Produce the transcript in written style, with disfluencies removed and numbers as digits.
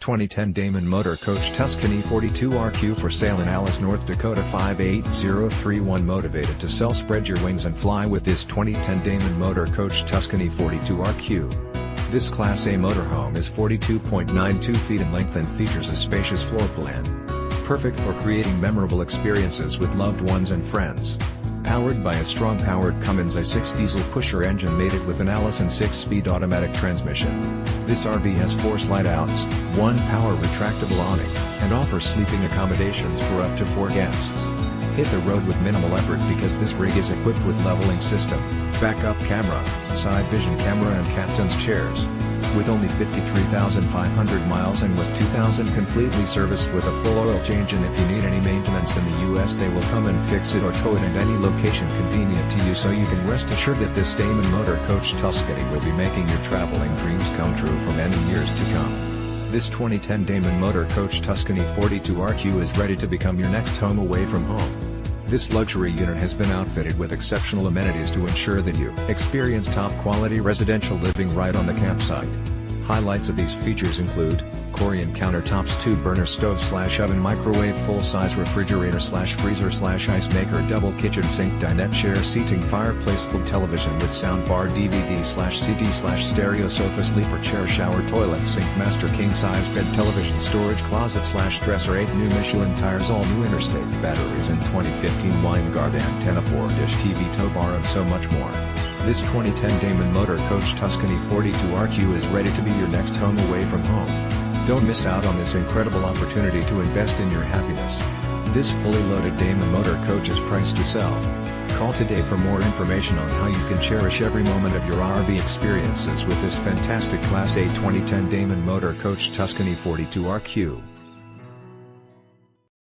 2010 Damon Motor Coach Tuscany 42RQ for sale in Allison, North Dakota 58031. Motivated to sell? Spread your wings and fly with this 2010 Damon Motor Coach Tuscany 42RQ. This Class A motorhome is 42.92 feet in length and features a spacious floor plan. Perfect for creating memorable experiences with loved ones and friends. Powered by a strong-powered Cummins I6 Diesel Pusher engine mated with an Allison 6-speed automatic transmission. This RV has 4 slide-outs, 1 power retractable awning, and offers sleeping accommodations for up to 4 guests. Hit the road with minimal effort because this rig is equipped with leveling system, backup camera, side vision camera and captain's chairs. With only 53,500 miles and with 2,000 completely serviced with a full oil change, and if you need any maintenance in the US they will come and fix it or tow it at any location convenient to you, so you can rest assured that this Damon Motor Coach Tuscany will be making your traveling dreams come true for many years to come. This 2010 Damon Motor Coach Tuscany 42RQ is ready to become your next home away from home. This luxury unit has been outfitted with exceptional amenities to ensure that you experience top-quality residential living right on the campsite. Highlights of these features include Corian countertops, 2-burner stove/oven, microwave, full-size refrigerator/freezer/ice maker, double kitchen sink, dinette, chair seating, fireplace, full television with soundbar, DVD/CD/stereo, sofa, sleeper chair, shower, toilet, sink, master, king-size bed, television, storage closet/dresser, 8 new Michelin tires, all new Interstate batteries and 2015 Winegard antenna, 4-dish TV, tow bar and so much more. This 2010 Damon Motor Coach Tuscany 42RQ is ready to be your next home away from home. Don't miss out on this incredible opportunity to invest in your happiness. This fully loaded Damon Motor Coach is priced to sell. Call today for more information on how you can cherish every moment of your RV experiences with this fantastic Class A 2010 Damon Motor Coach Tuscany 42RQ.